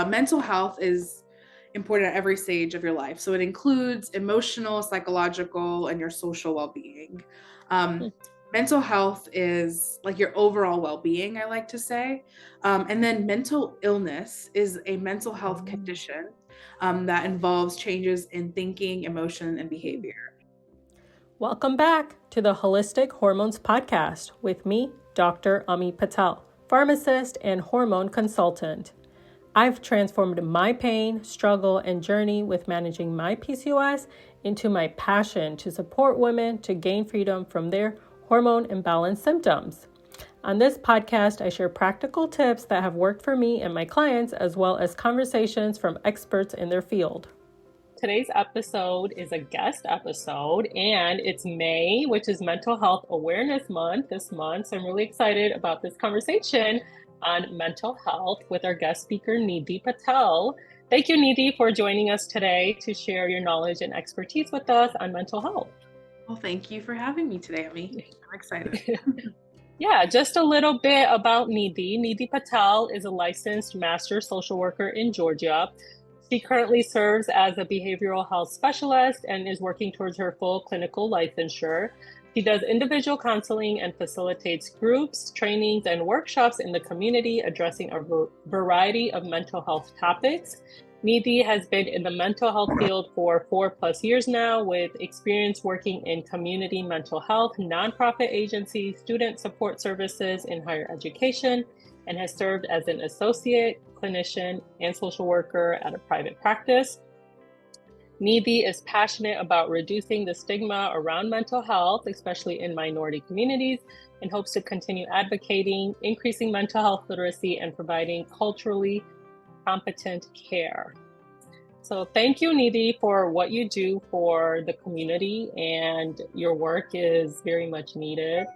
mental health is important at every stage of your life. So it includes emotional, psychological, and your social well-being. Um, Mental health is like your overall well-being, I like to say. And then mental illness is a mental health condition that involves changes in thinking, emotion, and behavior. Welcome back to the Holistic Hormones Podcast with me, Dr. Ami Patel, pharmacist and hormone consultant. I've transformed my pain, struggle, and journey with managing my PCOS into my passion to support women to gain freedom from their hormone imbalance symptoms. On this podcast, I share practical tips that have worked for me and my clients, as well as conversations from experts in their field. Today's episode is a guest episode, and it's May, which is Mental Health Awareness Month this month. So I'm really excited about this conversation on mental health with our guest speaker, Nidhi Patel. Thank you, Nidhi, for joining us today to share your knowledge and expertise with us on mental health. Well, thank you for having me today, Ami. I'm excited. Yeah, just a little bit about Nidhi. Nidhi Patel is a licensed master social worker in Georgia. She currently serves as a behavioral health specialist and is working towards her full clinical licensure. She does individual counseling and facilitates groups, trainings, and workshops in the community addressing a variety of mental health topics. Nidhi has been in the mental health field for 4+ years now, with experience working in community mental health, nonprofit agencies, student support services in higher education, and has served as an associate clinician and social worker at a private practice. Nidhi is passionate about reducing the stigma around mental health, especially in minority communities, and hopes to continue advocating, increasing mental health literacy, and providing culturally competent care. So thank you, Nidhi, for what you do for the community, and your work is very much needed.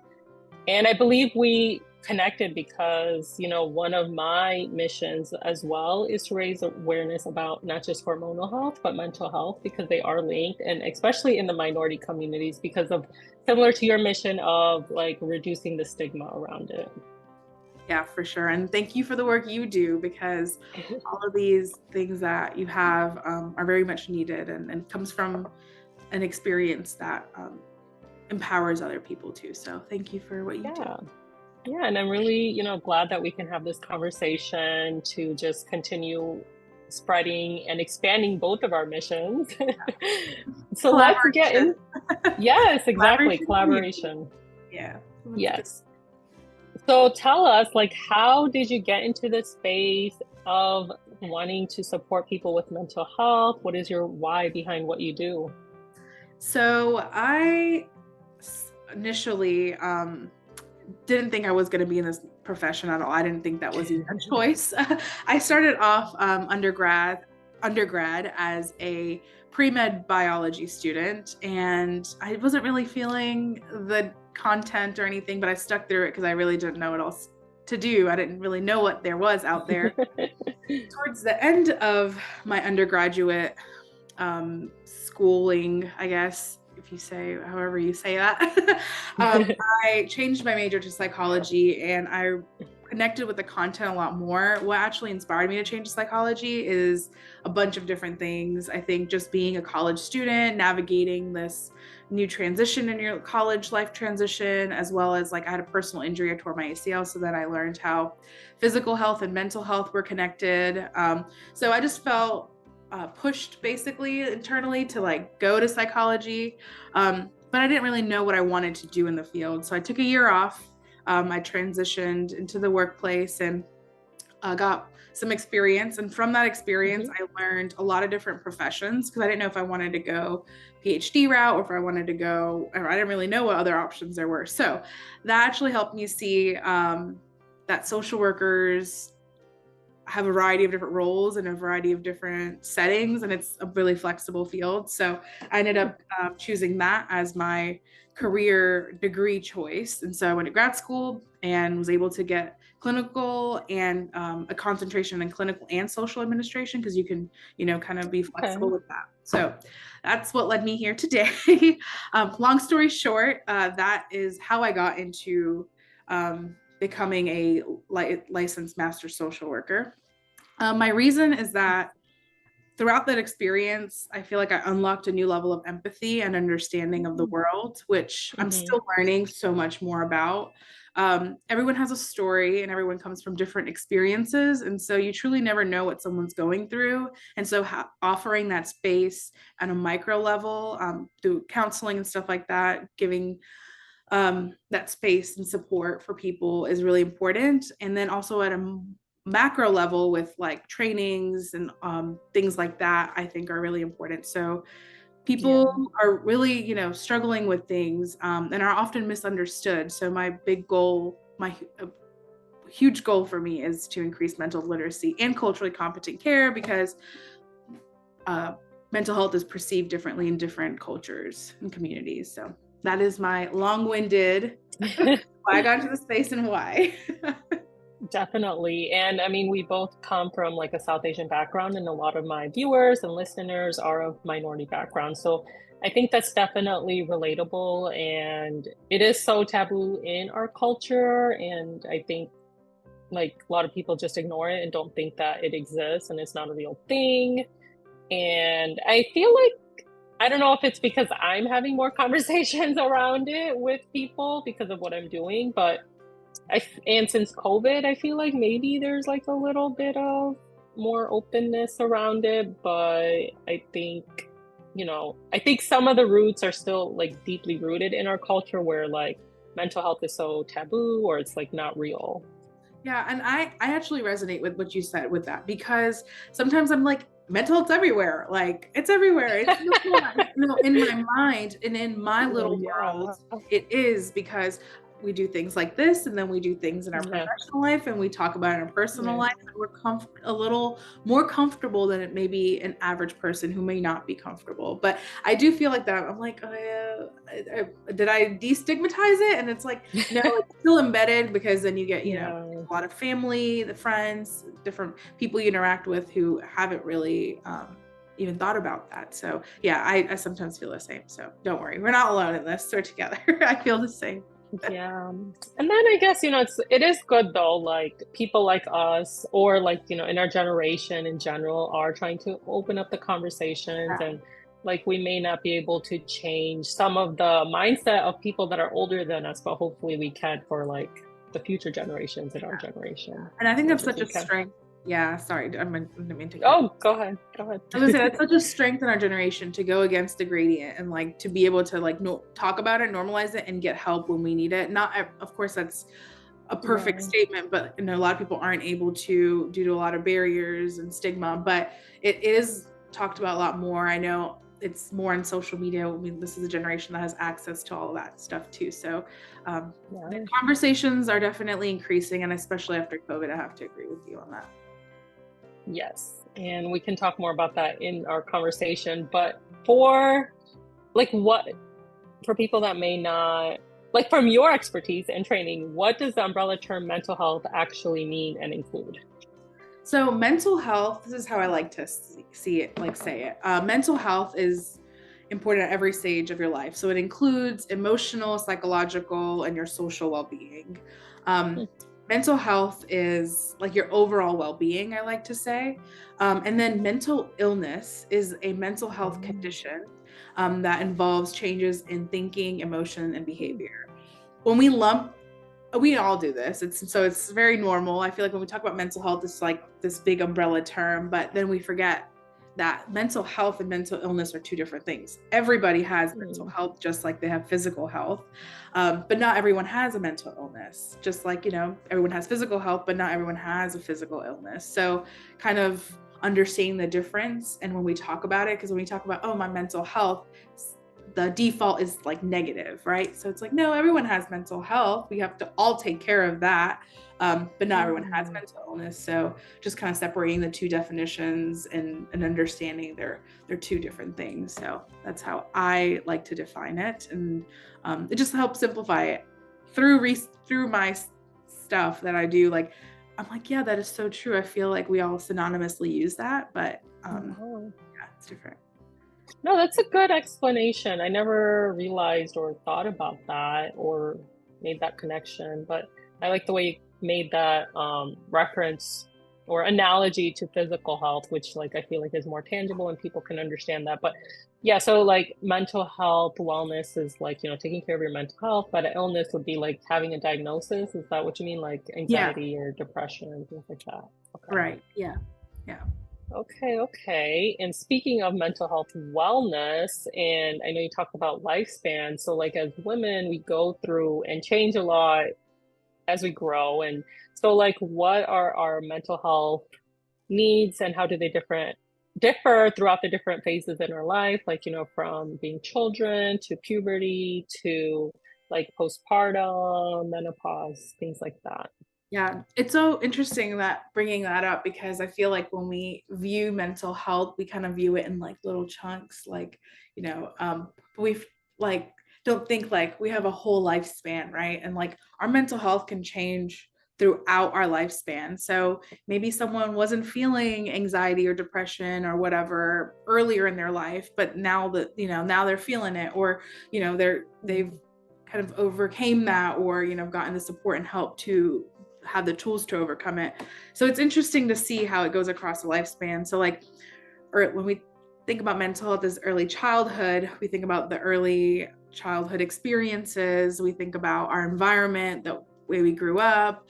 And I believe we connected because, one of my missions as well is to raise awareness about not just hormonal health, but mental health, because they are linked, and especially in the minority communities, because of similar to your mission of like reducing the stigma around it. Yeah, for sure. And thank you for the work you do, because all of these things that you have are very much needed and comes from an experience that empowers other people too. So thank you for what you do. Yeah, and I'm really, glad that we can have this conversation to just continue spreading and expanding both of our missions. So let's get in. Yes, exactly. Collaboration. Yeah. Yes. So tell us, how did you get into the space of wanting to support people with mental health? What is your why behind what you do? So I initially didn't think I was going to be in this profession at all. I didn't think that was even a choice. I started off undergrad as a pre-med biology student, and I wasn't really feeling the content or anything, but I stuck through it because I really didn't know what else to do. I didn't really know what there was out there. Towards the end of my undergraduate schooling, I guess, if you say, however you say that, I changed my major to psychology, and I connected with the content a lot more. What actually inspired me to change to psychology is a bunch of different things. I think just being a college student, navigating this new transition in your college life transition, as well as I had a personal injury. I tore my ACL, so then I learned how physical health and mental health were connected. So I just felt pushed basically internally to go to psychology. But I didn't really know what I wanted to do in the field. So I took a year off. I transitioned into the workplace and got some experience. And from that experience, I learned a lot of different professions, because I didn't know if I wanted to go PhD route or if I wanted to go, or I didn't really know what other options there were. So that actually helped me see that social workers have a variety of different roles and a variety of different settings, and it's a really flexible field. So I ended up choosing that as my career degree choice. And so I went to grad school and was able to get clinical and a concentration in clinical and social administration, because you can, kind of be flexible with that. So that's what led me here today. Long story short, that is how I got into becoming a licensed master social worker. My reason is that throughout that experience, I feel like I unlocked a new level of empathy and understanding of the world, which I'm Mm-hmm. still learning so much more about. Everyone has a story and everyone comes from different experiences. And so you truly never know what someone's going through. And so offering that space on a micro level through counseling and stuff like that, giving that space and support for people is really important. And then also at a macro level with like trainings and things like that, I think are really important. So Yeah. people are really, struggling with things and are often misunderstood. So my big goal, my huge goal for me is to increase mental literacy and culturally competent care because mental health is perceived differently in different cultures and communities. So that is my long-winded why I got into the space and why. Definitely. And I mean, we both come from like a South Asian background, and a lot of my viewers and listeners are of minority background. So I think that's definitely relatable. And it is so taboo in our culture. And I think like a lot of people just ignore it and don't think that it exists and it's not a real thing. And I feel like, I don't know if it's because I'm having more conversations around it with people because of what I'm doing, but and since COVID, I feel like maybe there's like a little bit of more openness around it, but I think, I think some of the roots are still like deeply rooted in our culture where like mental health is so taboo or it's like not real. Yeah, and I actually resonate with what you said with that because sometimes I'm like, mental health's everywhere. Like it's everywhere. It's in my mind and in my Well, little yeah. world, it is because we do things like this and then we do things in our Yeah. professional life and we talk about it in our personal Yeah. life and we're a little more comfortable than it may be an average person who may not be comfortable. But I do feel like that. I'm like, did I destigmatize it? And it's like, no, it's still embedded because then you get, Yeah. a lot of family, the friends, different people you interact with who haven't really even thought about that. So yeah, I sometimes feel the same. So don't worry, we're not alone in this. We're together. I feel the same. Yeah. And then I guess, it is good though, like people like us or like, in our generation in general are trying to open up the conversations Yeah. and like we may not be able to change some of the mindset of people that are older than us, but hopefully we can for like the future generations in our generation And I as think that's much as such a we can. strength. Yeah, sorry, didn't mean to cut. Oh, go ahead. Go ahead. I was gonna say that's such a strength in our generation to go against the gradient and like to be able to like talk about it, normalize it, and get help when we need it. Not, of course, that's a perfect Yeah. statement, but a lot of people aren't able to due to a lot of barriers and stigma. But it is talked about a lot more. I know it's more on social media. I mean, this is a generation that has access to all of that stuff too. So the Yeah. conversations are definitely increasing, and especially after COVID, I have to agree with you on that. Yes. And we can talk more about that in our conversation. But for like for people that may not, like from your expertise and training, what does the umbrella term mental health actually mean and include? So mental health, this is how I like to see it, like say it. Mental health is important at every stage of your life. So it includes emotional, psychological, and your social well-being. Um, mental health is like your overall well-being, I like to say. And then mental illness is a mental health condition that involves changes in thinking, emotion, and behavior. When we all do this. It's very normal. I feel like when we talk about mental health, it's like this big umbrella term, but then we forget that mental health and mental illness are two different things. Everybody has mental health just like they have physical health, but not everyone has a mental illness. Just like, everyone has physical health, but not everyone has a physical illness. So kind of understanding the difference. And when we talk about it, because when we talk about, oh, my mental health, the default is like negative, right? So it's like, no, everyone has mental health. We have to all take care of that. But not everyone has mental illness. So just kind of separating the two definitions and understanding they're two different things. So that's how I like to define it. And it just helps simplify it through my stuff that I do. Like, I'm like, yeah, that is so true. I feel like we all synonymously use that, but yeah, it's different. No, that's a good explanation. I never realized or thought about that or made that connection, but I like the way you made that reference or analogy to physical health, which like I feel like is more tangible and people can understand that. But yeah, so like mental health wellness is like, taking care of your mental health, but an illness would be like having a diagnosis. Is that what you mean? Like Yeah. anxiety or depression and things like that? Okay. Right. Yeah. Yeah. Okay. And speaking of mental health wellness, and I know you talked about lifespan. So like as women, we go through and change a lot as we grow. And so like what are our mental health needs and how do they differ throughout the different phases in our life, like, from being children to puberty to like postpartum, menopause, things like that. Yeah, it's so interesting that bringing that up because I feel like when we view mental health, we kind of view it in like little chunks, like, we like don't think like we have a whole lifespan, right? And like our mental health can change throughout our lifespan. So maybe someone wasn't feeling anxiety or depression or whatever earlier in their life, but now that, now they're feeling it, or, they've kind of overcame that, or, gotten the support and help to have the tools to overcome it. So it's interesting to see how it goes across a lifespan. So like, or when we think about mental health as early childhood, we think about the early childhood experiences. We think about our environment, the way we grew up.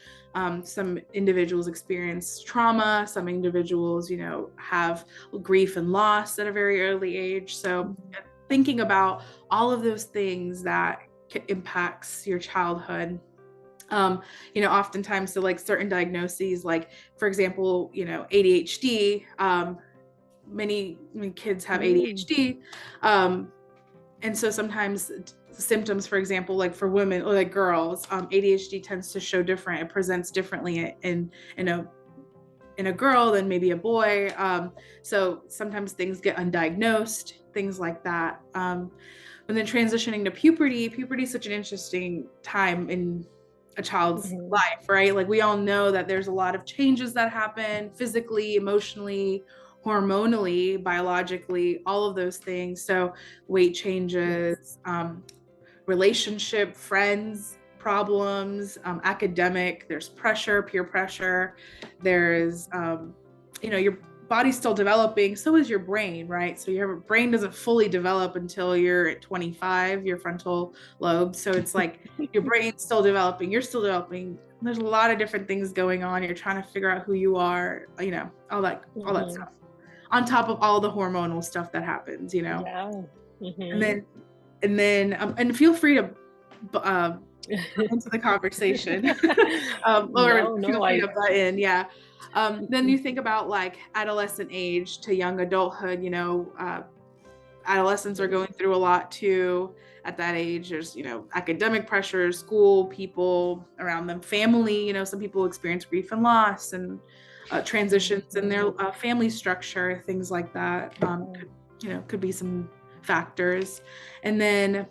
Some individuals experience trauma. Some individuals, have grief and loss at a very early age. So thinking about all of those things that impacts your childhood. Oftentimes, so like certain diagnoses, like for example, ADHD, many kids have ADHD. And so sometimes symptoms, for example, like for women or like girls, ADHD tends to show different. It presents differently in a girl than maybe a boy. So sometimes things get undiagnosed, things like that. And then transitioning to puberty is such an interesting time in a child's life, right? Like we all know that there's a lot of changes that happen physically, emotionally, hormonally, biologically, all of those things. So weight changes, relationship, friends, problems, academic, there's pressure, peer pressure, there's, your body's still developing, so is your brain, right? So your brain doesn't fully develop until you're at 25, your frontal lobe. So it's like your brain's still developing, you're still developing. There's a lot of different things going on. You're trying to figure out who you are, all that stuff. On top of all the hormonal stuff that happens, Yeah. And feel free to into the conversation. Feel free to butt in. Yeah. Then you think about like adolescent age to young adulthood, adolescents are going through a lot too at that age. There's, academic pressure, school, people around them, family, some people experience grief and loss and transitions in their family structure, things like that. Could be some factors. And then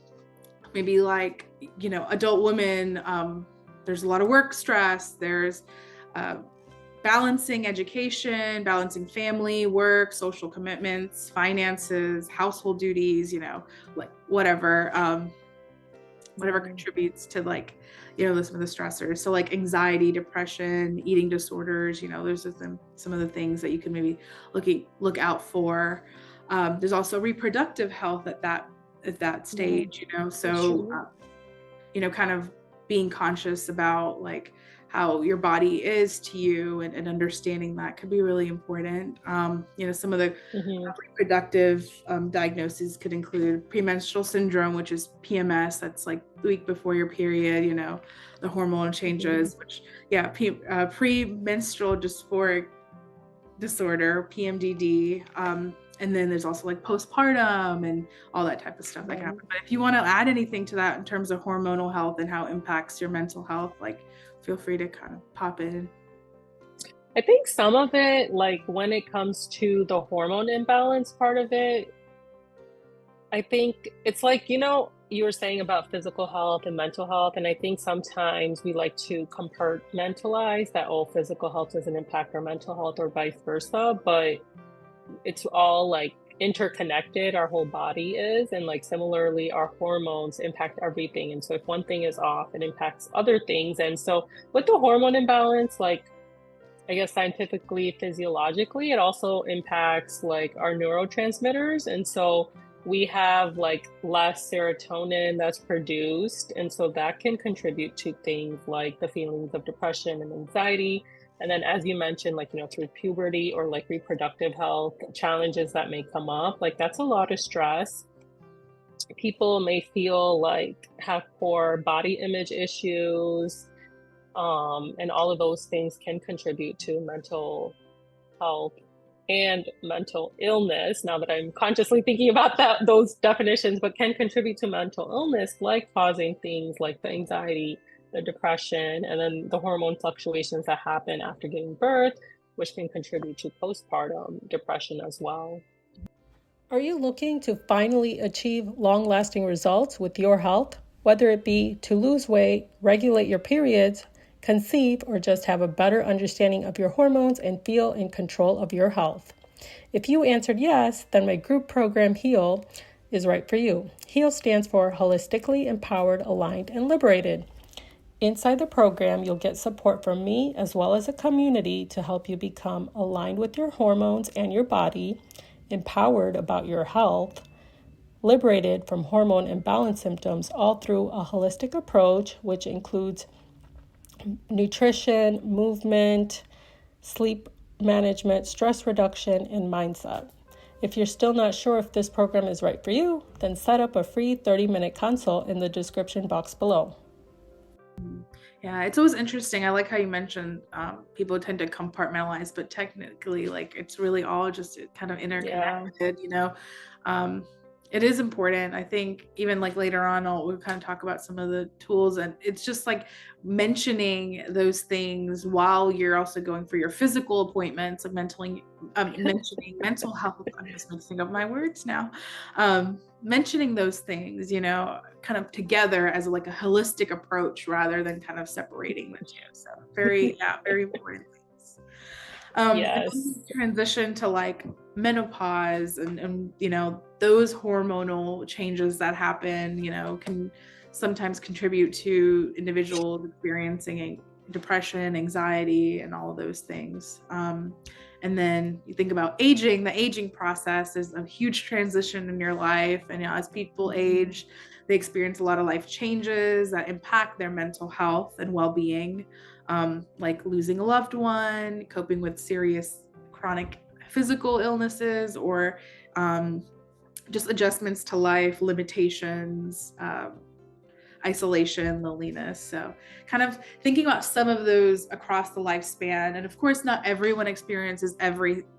maybe like, adult women, there's a lot of work stress, there's balancing education, balancing family, work, social commitments, finances, household duties, like whatever contributes to like, some of the stressors. So like anxiety, depression, eating disorders, there's some of the things that you can maybe look out for. There's also reproductive health at that stage, so kind of being conscious about like how your body is to you and understanding that could be really important. Some of the reproductive diagnoses could include premenstrual syndrome, which is PMS. That's like the week before your period, the hormone changes, which premenstrual dysphoric disorder, PMDD. And then there's also like postpartum and all that type of stuff that can happen. But if you want to add anything to that in terms of hormonal health and how it impacts your mental health, like feel free to kind of pop in. I think some of it, like when it comes to the hormone imbalance part of it, I think it's like, you were saying about physical health and mental health. And I think sometimes we like to compartmentalize that, physical health doesn't impact our mental health or vice versa. But it's all like interconnected, our whole body is, and like similarly our hormones impact everything, and so if one thing is off it impacts other things. And so with the hormone imbalance, like I guess scientifically, physiologically, it also impacts like our neurotransmitters. And so we have like less serotonin that's produced. And so that can contribute to things like the feelings of depression and anxiety. And then, as you mentioned, like, through puberty or like reproductive health challenges that may come up, like that's a lot of stress. People may feel like have poor body image issues, and all of those things can contribute to mental health and mental illness. Now that I'm consciously thinking about those definitions, but can contribute to mental illness, like causing things like the anxiety, the depression, and then the hormone fluctuations that happen after giving birth, which can contribute to postpartum depression as well. Are you looking to finally achieve long-lasting results with your health, whether it be to lose weight, regulate your periods, conceive, or just have a better understanding of your hormones and feel in control of your health? If you answered yes, then my group program HEAL is right for you. HEAL stands for Holistically Empowered, Aligned, and Liberated. Inside the program, you'll get support from me as well as a community to help you become aligned with your hormones and your body, empowered about your health, liberated from hormone imbalance symptoms, all through a holistic approach, which includes nutrition, movement, sleep management, stress reduction, and mindset. If you're still not sure if this program is right for you, then set up a free 30-minute consult in the description box below. Yeah, it's always interesting. I like how you mentioned people tend to compartmentalize, but technically, like, it's really all just kind of interconnected, It is important. I think even like later on, we'll kind of talk about some of the tools, and it's just like mentioning those things while you're also going for your physical appointments of mentioning mental health. I'm just mixing up my words now. Mentioning those things, kind of together as like a holistic approach rather than kind of separating the two. So very important things. Yes. Transition to like menopause and those hormonal changes that happen, can sometimes contribute to individuals experiencing depression, anxiety, and all of those things. And then you think about aging. The aging process is a huge transition in your life. And as people age, they experience a lot of life changes that impact their mental health and well-being, like losing a loved one, coping with serious chronic physical illnesses, or just adjustments to life, limitations, isolation, loneliness. So kind of thinking about some of those across the lifespan. And of course, not everyone experiences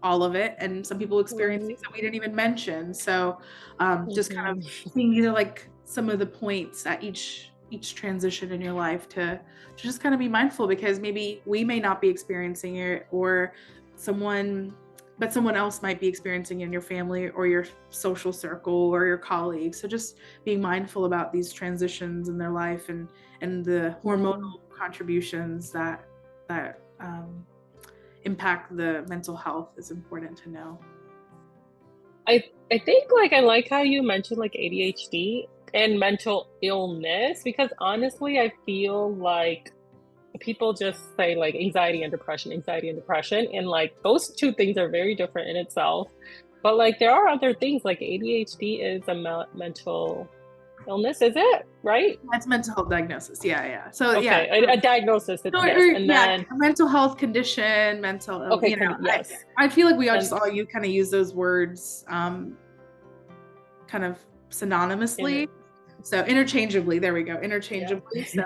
all of it. And some people experience things that we didn't even mention. So just kind of seeing like some of the points at each transition in your life to just kind of be mindful, because maybe we may not be experiencing it, or someone else might be experiencing it in your family or your social circle or your colleagues. So just being mindful about these transitions in their life and the hormonal contributions that impact the mental health is important to know. I think like I like how you mentioned like ADHD and mental illness, because honestly, I feel like people just say like anxiety and depression, and like those two things are very different in itself. But like there are other things, like ADHD is a mental illness, is it? Right? That's mental health diagnosis. Yeah. So okay, a diagnosis. Then a mental health condition, mental illness. Okay, yes. I feel like we all you kind of use those words kind of synonymously. So interchangeably, there we go. Interchangeably. So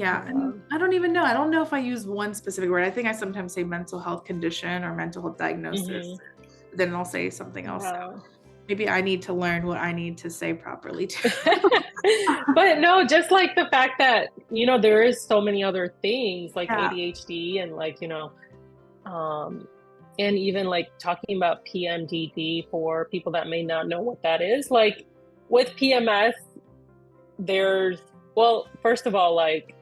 and I don't even know. I don't know if I use one specific word. I think I sometimes say mental health condition or mental health diagnosis. Then I'll say something else. So maybe I need to learn what I need to say properly too. But no, just like the fact that, there is so many other things like ADHD and like, and even like talking about PMDD for people that may not know what that is. Like with PMS, first of all, like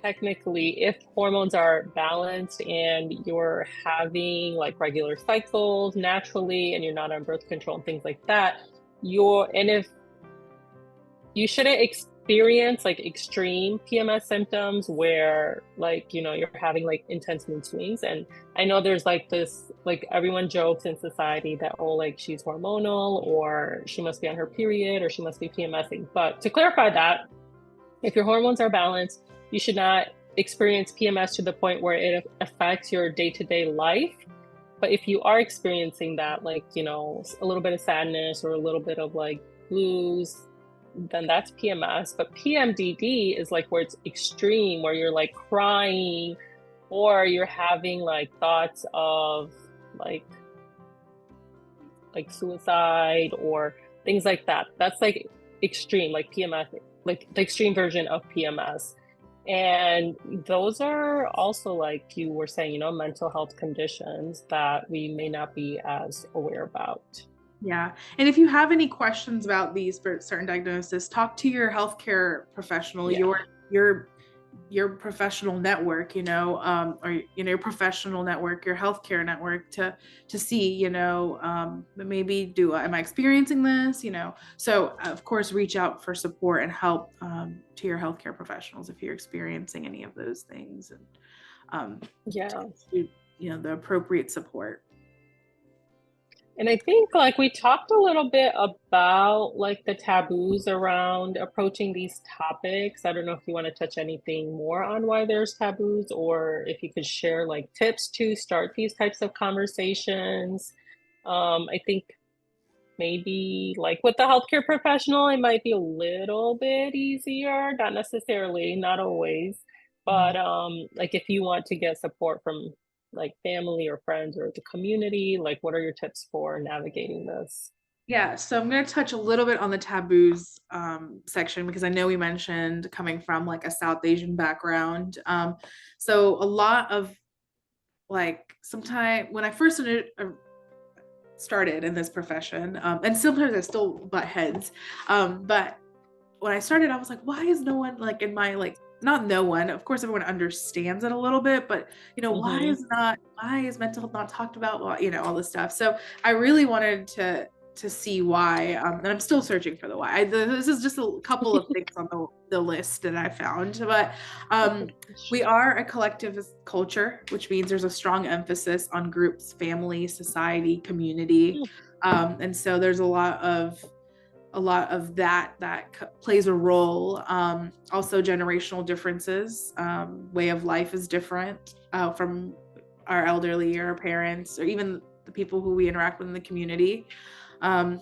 technically, if hormones are balanced and you're having like regular cycles naturally and you're not on birth control and things like that, if you shouldn't experience like extreme PMS symptoms where like, you know, you're having like intense mood swings. And I know there's like this, like everyone jokes in society that, oh, like she's hormonal or she must be on her period or she must be PMSing. But to clarify that, if your hormones are balanced, you should not experience PMS to the point where it affects your day-to-day life. But if you are experiencing that, like, you know, a little bit of sadness or a little bit of like blues, then that's PMS. But PMDD is like where it's extreme, where you're like crying or you're having like thoughts of like suicide or things like that. That's like extreme, like PMS, like the extreme version of PMS. And those are also, like you were saying, you know, mental health conditions that we may not be as aware about. Yeah. And if you have any questions about these for certain diagnoses, talk to your healthcare professional, your professional network, you know, or, you know, your professional network, your healthcare network to see, you know, maybe am I experiencing this, you know? So of course, reach out for support and help to your healthcare professionals if you're experiencing any of those things, and you know, the appropriate support. And I think like we talked a little bit about like the taboos around approaching these topics. I don't know if you want to touch anything more on why there's taboos, or if you could share like tips to start these types of conversations. I think maybe like with the healthcare professional, it might be a little bit easier, not necessarily, not always, but like if you want to get support from like family or friends or the community, like what are your tips for navigating this? Yeah, so I'm going to touch a little bit on the taboos section because I know we mentioned coming from like a South Asian background. So a lot of like sometimes when I first started in this profession, and sometimes I still butt heads, but when I started, I was like, why is no one like in my like not no one, of course everyone understands it a little bit, but you know, why is mental health not talked about? Well, you know, all this stuff. So I really wanted to see why, and I'm still searching for the why. This is just a couple of things on the list that I found, but we are a collectivist culture, which means there's a strong emphasis on groups, family, society, community, and so there's a lot of that plays a role. Also generational differences, way of life is different from our elderly or our parents or even the people who we interact with in the community. One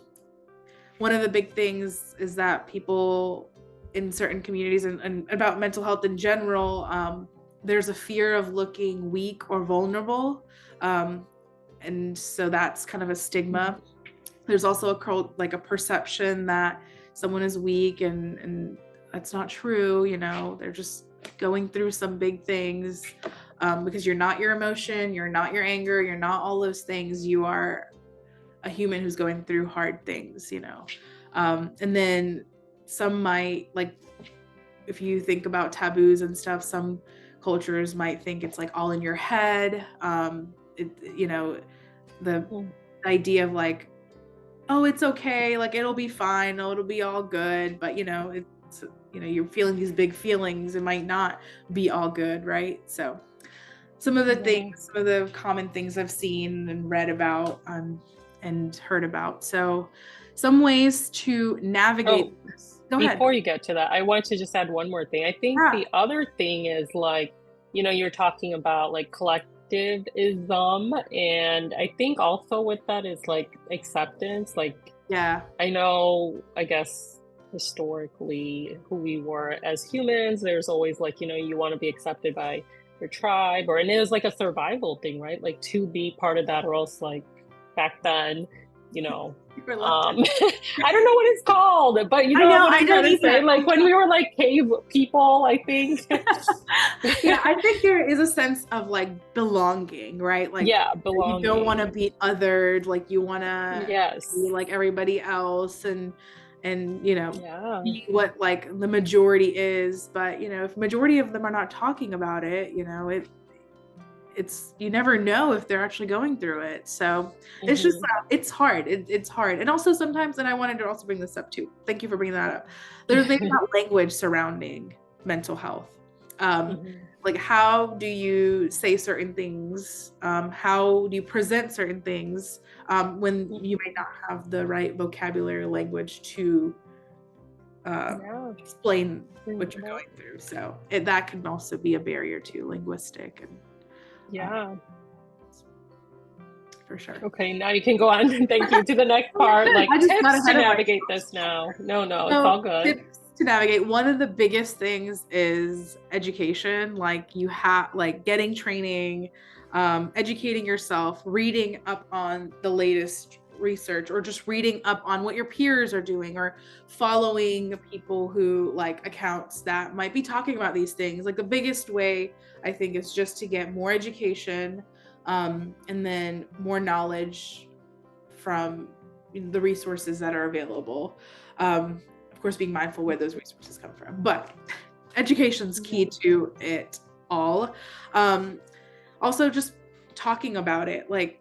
of the big things is that people in certain communities and about mental health in general, there's a fear of looking weak or vulnerable, and so that's kind of a stigma. There's also a perception that someone is weak, and that's not true. You know, they're just going through some big things, because you're not your emotion, you're not your anger, you're not all those things. You are a human who's going through hard things, you know. And then some might, like, if you think about taboos and stuff, some cultures might think it's like all in your head. You know, the idea of like, oh, it's okay, like it'll be fine, oh, it'll be all good, but you know, it's, you know, you're feeling these big feelings, it might not be all good, right? So some of the things, some of the common things I've seen and read about and heard about. So some ways to navigate this. Go ahead. Before you get to that, I want to just add one more thing. I think the other thing is like, you know, you're talking about like collectivism, and I think also with that is like acceptance. Like, I know, I guess historically who we were as humans, there's always like, you know, you want to be accepted by your tribe, and it was like a survival thing, right? Like to be part of that, or else like back then, you know, I don't know what it's called, but you know what I'm trying to say? Like when we were like cave people, I think. Yeah, I think there is a sense of like belonging, right? Like, belonging. You don't want to be othered, like you want to be like everybody else, and you know, be what like the majority is. But you know, if majority of them are not talking about it, you know, you never know if they're actually going through it. So it's just, it's hard. It's hard. And also sometimes, and I wanted to also bring this up too. Thank you for bringing that up. There's things about language surrounding mental health. Like, how do you say certain things? How do you present certain things when you may not have the right vocabulary language to explain what you're going through? So that can also be a barrier to linguistic. And for sure. Okay, now you can go on. Thank you. To the next part, like tips to navigate this now. No, it's all good. Tips to navigate. One of the biggest things is education. Like, you have, like, getting training, educating yourself, reading up on the latest research, or just reading up on what your peers are doing, or following people who, like, accounts that might be talking about these things. Like, the biggest way, I think, is just to get more education, and then more knowledge from the resources that are available. Of course, being mindful where those resources come from, but education's key to it all. Also, just talking about it, like,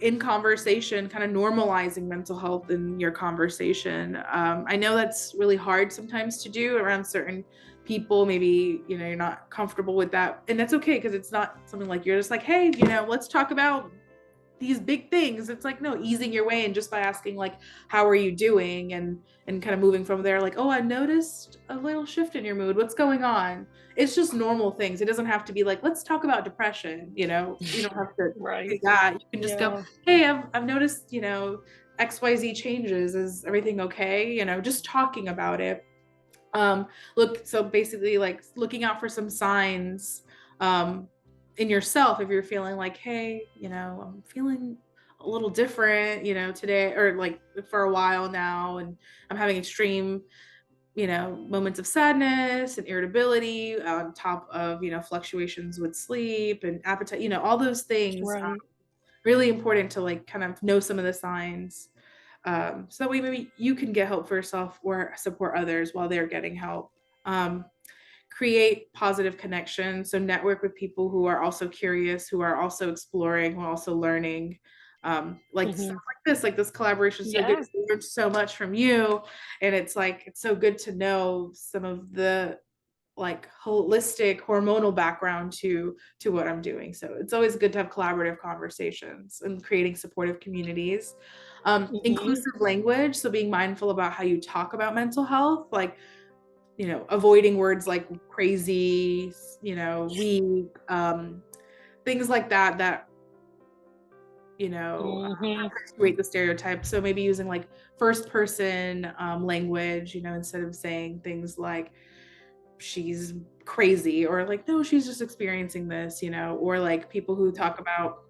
in conversation, kind of normalizing mental health in your conversation. I know that's really hard sometimes to do around certain people. Maybe, you're not comfortable with that, and that's okay, because it's not something like you're just like, hey, let's talk about these big things. It's like, no, easing your way, and just by asking, like, how are you doing, and kind of moving from there, like, oh, I noticed a little shift in your mood, what's going on? It's just normal things. It doesn't have to be like, let's talk about depression. You don't have to do that. You can just go, hey, I've noticed, XYZ changes. Is everything okay? Just talking about it. So basically, like, looking out for some signs in yourself. If you're feeling like, hey, I'm feeling a little different, today, or like for a while now, and I'm having extreme, moments of sadness and irritability on top of, fluctuations with sleep and appetite, all those things. Really important to, like, kind of know some of the signs. So that way maybe you can get help for yourself or support others while they're getting help. Create positive connections. So network with people who are also curious, who are also exploring, who are also learning. Stuff like this collaboration. So good to learn so much from you. And it's like, it's so good to know some of the, like, holistic hormonal background to what I'm doing. So it's always good to have collaborative conversations and creating supportive communities. Inclusive language. So being mindful about how you talk about mental health, like, avoiding words like crazy, weak, things like that, perpetuate the stereotype. So maybe using, like, first person language, instead of saying things like she's crazy, or like, no, she's just experiencing this, or like people who talk about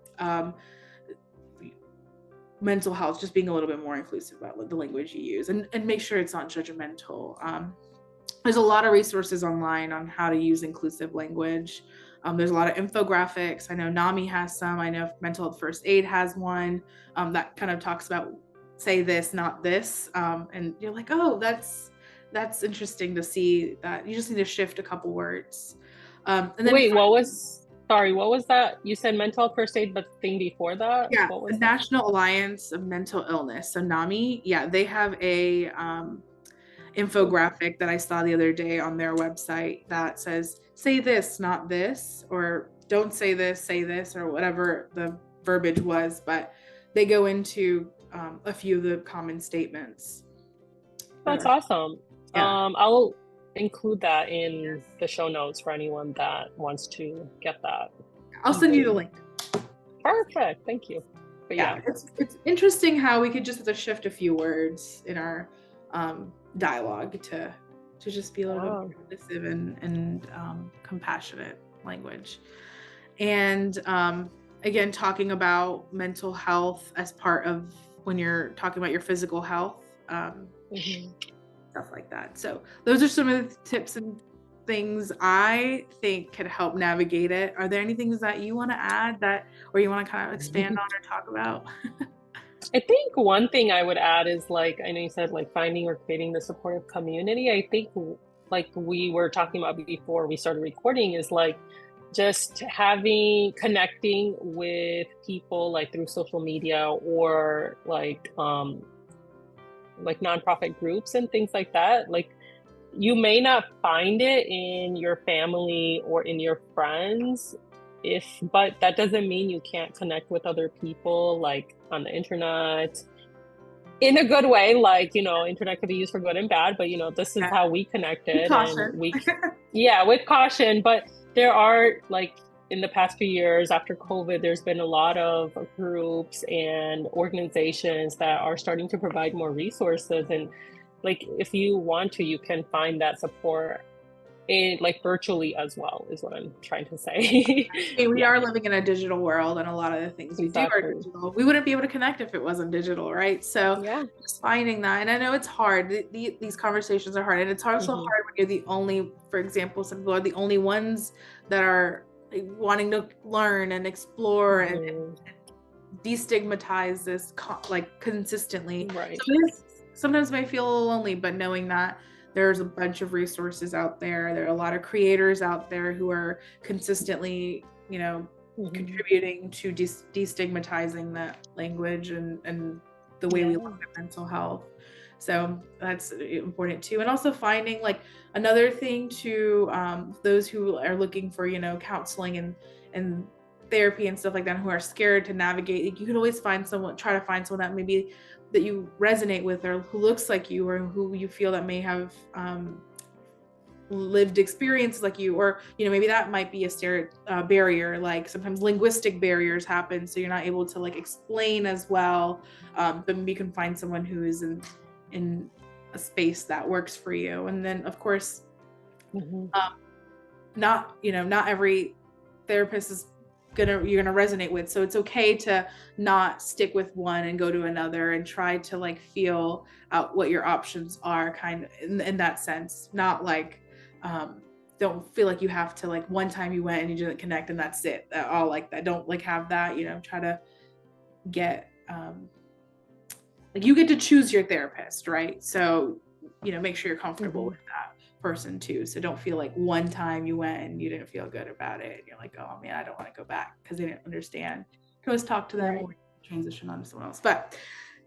mental health, just being a little bit more inclusive about the language you use, and make sure it's not judgmental. There's a lot of resources online on how to use inclusive language. There's a lot of infographics. I know NAMI has some. I know Mental Health First Aid has one that kind of talks about, say this, not this. And you're like, oh, that's interesting to see that. You just need to shift a couple words. And then what was that? You said Mental Health First Aid, but the thing before that? Yeah, what was the National Alliance of Mental Illness. So NAMI, they have a infographic that I saw the other day on their website that says, say this, not this, or don't say this, say this, or whatever the verbiage was, but they go into a few of the common statements. That's awesome. I'll include that in the show notes for anyone that wants to get that. I'll send you the link. Perfect, thank you. But it's interesting how we could just have to shift a few words in our dialogue to just be a little bit more inclusive and compassionate language. And again, talking about mental health as part of when you're talking about your physical health, stuff like that. So those are some of the tips and things I think could help navigate it. Are there any things that you want to add or you want to kind of expand on or talk about? I think one thing I would add is, like, I know you said, like, finding or creating the supportive community. I think, like we were talking about before we started recording, is like just connecting with people like through social media or like nonprofit groups and things like that. Like, you may not find it in your family or in your friends, but that doesn't mean you can't connect with other people like on the internet in a good way. Like, internet could be used for good and bad, but this is how we connected. Caution. And with caution. But there are, like, in the past few years after COVID, there's been a lot of groups and organizations that are starting to provide more resources. And like, if you want to, you can find that support like virtually as well, is what I'm trying to say. We are living in a digital world, and a lot of the things we do are digital. We wouldn't be able to connect if it wasn't digital, right? So just finding that, and I know it's hard. These conversations are hard, and it's also hard when you're the only, for example, some people are the only ones that are wanting to learn and explore and destigmatize this like consistently. Right. So sometimes may feel a little lonely, but knowing that there's a bunch of resources out there. There are a lot of creators out there who are consistently, contributing to destigmatizing that language and the way we look at mental health. So that's important too. And also finding, like, another thing to those who are looking for, counseling and therapy and stuff like that, who are scared to navigate. You can always try to find someone that maybe that you resonate with, or who looks like you, or who you feel that may have lived experiences like you, or maybe that might be a barrier. Like, sometimes linguistic barriers happen, so you're not able to like explain as well, but maybe you can find someone who is in a space that works for you. And then of course, not every therapist is you're gonna resonate with, so it's okay to not stick with one and go to another and try to like feel out what your options are, kind of in that sense. Not like don't feel like you have to, like, one time you went and you didn't connect and that's it, all like that. Don't like have that, try to get like, you get to choose your therapist, right? So make sure you're comfortable with that person too. So don't feel like one time you went and you didn't feel good about it and you're like, oh man, I don't want to go back because they didn't understand. You can always talk to them or transition on to someone else. But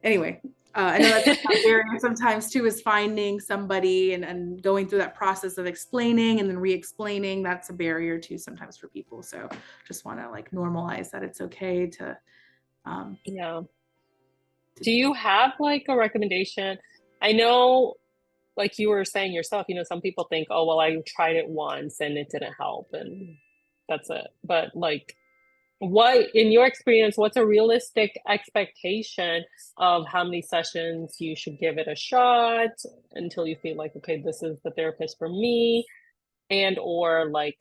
anyway, I know that's a barrier sometimes too, is finding somebody and going through that process of explaining and then re-explaining. That's a barrier too sometimes for people. So just want to like normalize that it's okay to do you have like a recommendation? I know, like you were saying yourself, some people think, oh, well, I tried it once and it didn't help and that's it. But like, what, in your experience, what's a realistic expectation of how many sessions you should give it a shot until you feel like, okay, this is the therapist for me? And or like,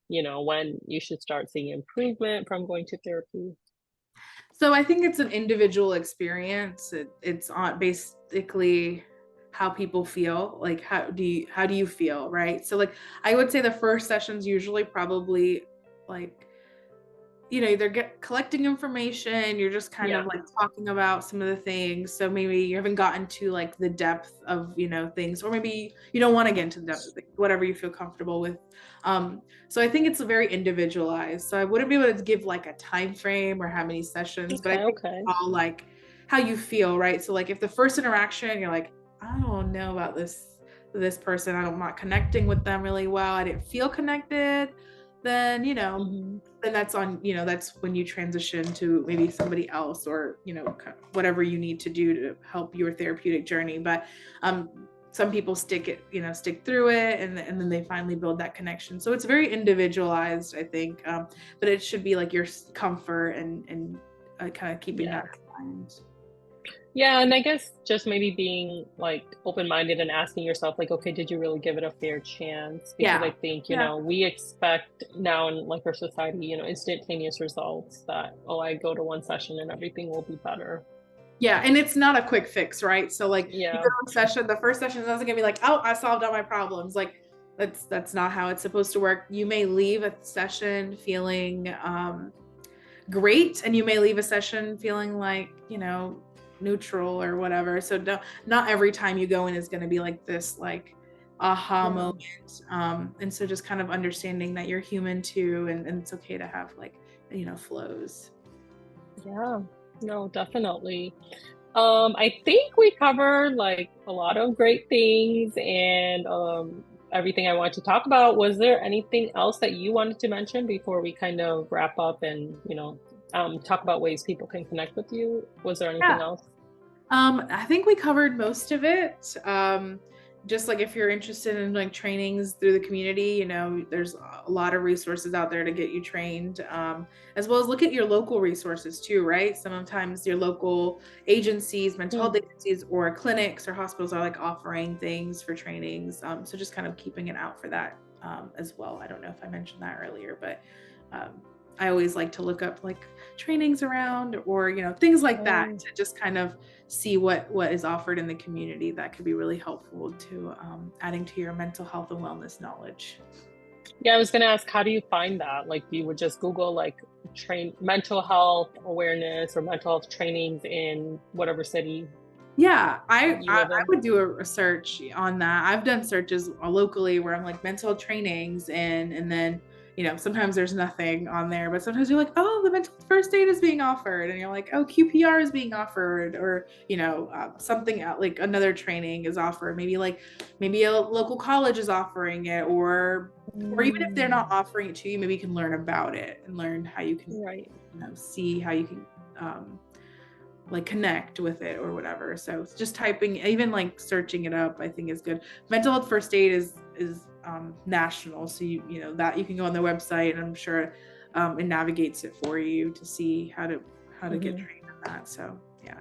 when you should start seeing improvement from going to therapy? So I think it's an individual experience. It's on basically how people feel. Like, how do you feel, right? So like, I would say the first session's usually probably like, they're collecting information. You're just kind of like talking about some of the things. So maybe you haven't gotten to like the depth of, things, or maybe you don't want to get into the depth of things, whatever you feel comfortable with. So I think it's very individualized. So I wouldn't be able to give like a time frame or how many sessions, but I think it's all like how you feel, right? So like, if the first interaction, you're like, I don't know about this person, I'm not connecting with them really well, I didn't feel connected, then then that's on, that's when you transition to maybe somebody else, or whatever you need to do to help your therapeutic journey. But some people stick through it, and then they finally build that connection. So it's very individualized, I think, but it should be like your comfort and kind of keeping that in mind. Yeah, and I guess just maybe being like open-minded and asking yourself, like, okay, did you really give it a fair chance? Because I think, we expect now in like our society, instantaneous results, that, oh, I go to one session and everything will be better. Yeah, and it's not a quick fix, right? So like, you go to a session, the first session isn't gonna be like, oh, I solved all my problems. Like, that's not how it's supposed to work. You may leave a session feeling great, and you may leave a session feeling like, neutral or whatever. So not every time you go in is going to be like this, like aha Yeah. moment. And so just kind of understanding that you're human too, and it's okay to have like, flows. Yeah, no, definitely. I think we covered like a lot of great things and everything I want to talk about. Was there anything else that you wanted to mention before we kind of wrap up and, talk about ways people can connect with you? Was there anything Yeah. else? I think we covered most of it. Just like if you're interested in like trainings through the community, there's a lot of resources out there to get you trained, as well as look at your local resources too, right? Sometimes your local agencies, mental health agencies, or clinics or hospitals are like offering things for trainings. So just kind of keeping an out for that as well. I don't know if I mentioned that earlier, but I always like to look up like trainings around or things like that to just kind of see what is offered in the community that could be really helpful to adding to your mental health and wellness knowledge. Yeah, I was going to ask, how do you find that? Like, you would just Google like mental health awareness or mental health trainings in whatever city? Yeah, I You live in? would do a search on that. I've done searches locally where I'm like mental health trainings, and then sometimes there's nothing on there, but sometimes you're like, oh, the mental first aid is being offered, and you're like, oh, QPR is being offered, or something like another training is offered. Maybe a local college is offering it, or even if they're not offering it to you, maybe you can learn about it and learn how you can see how you can like connect with it or whatever. So just typing, even like searching it up, I think is good. Mental health first aid is national, so that you can go on their website, and I'm sure it navigates it for you to see how to get trained on that. So yeah,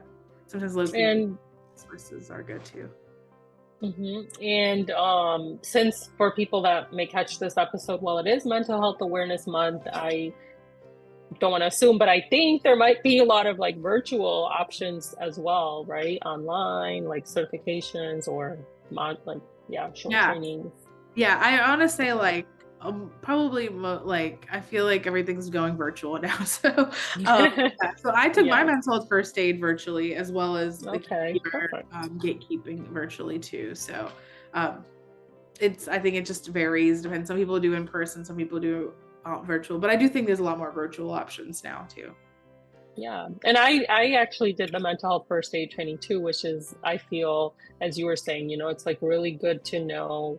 sometimes local resources are good too. And since for people that may catch this episode while it is Mental Health Awareness Month, I don't want to assume, but I think there might be a lot of like virtual options as well, right? Online, like certifications or short trainings. Yeah, I want to say like probably like I feel like everything's going virtual now. So so I took my mental health first aid virtually, as well as the gatekeeping virtually too. So I think it just varies. Depends. Some people do in person, some people do virtual, but I do think there's a lot more virtual options now too. Yeah, and I actually did the mental health first aid training too, which is, I feel, as you were saying, it's like really good to know.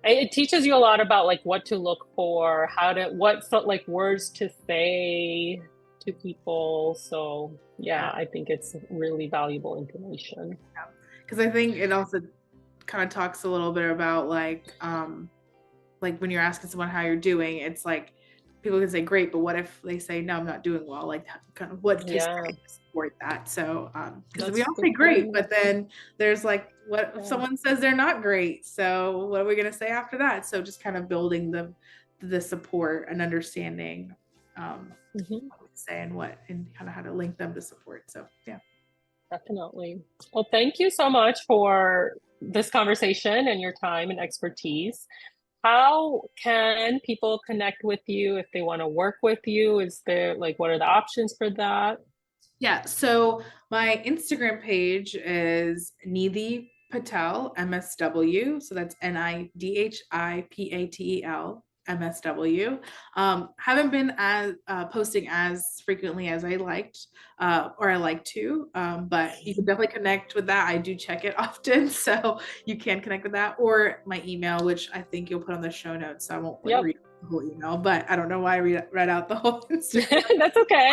It teaches you a lot about like what to look for, like words to say to people. So yeah, I think it's really valuable information. Yeah, because I think it also kind of talks a little bit about like when you're asking someone how you're doing, it's like people can say great, but what if they say no, I'm not doing well? Like kind of what to say to support that. So because we all say great, but then there's like what if someone says they're not great? So what are we gonna say after that? So just kind of building the support and understanding what to say and kind of how to link them to support. So yeah. Definitely. Well, thank you so much for this conversation and your time and expertise. How can people connect with you if they want to work with you? Is there what are the options for that? Yeah, so my Instagram page is Nidhi Patel MSW. So that's NIDHIPATEL MSW. Haven't been as posting as frequently as I liked or I like to, but you can definitely connect with that. I do check it often, so you can connect with that, or my email, which I think you'll put on the show notes. So I won't read the whole email, but I don't know why I read out the whole Instagram. That's okay.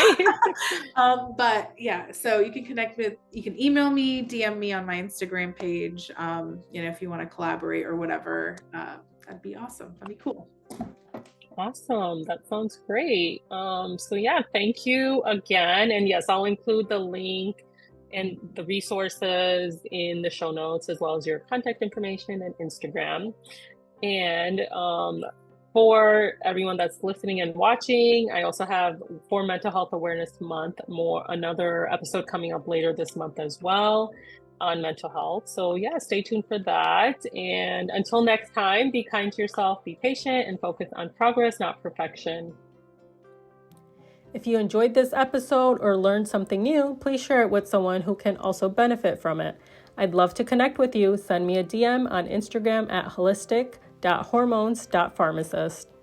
But yeah, so you can email me, DM me on my Instagram page, if you want to collaborate or whatever. That'd be awesome. That'd be cool. Awesome. That sounds great. So yeah, thank you again. And yes, I'll include the link and the resources in the show notes, as well as your contact information and Instagram. And for everyone that's listening and watching, I also have, for Mental Health Awareness Month, another episode coming up later this month as well on mental health. So yeah, stay tuned for that. And until next time, be kind to yourself, be patient, and focus on progress, not perfection. If you enjoyed this episode or learned something new, please share it with someone who can also benefit from it. I'd love to connect with you. Send me a DM on Instagram at holistic.hormones.pharmacist.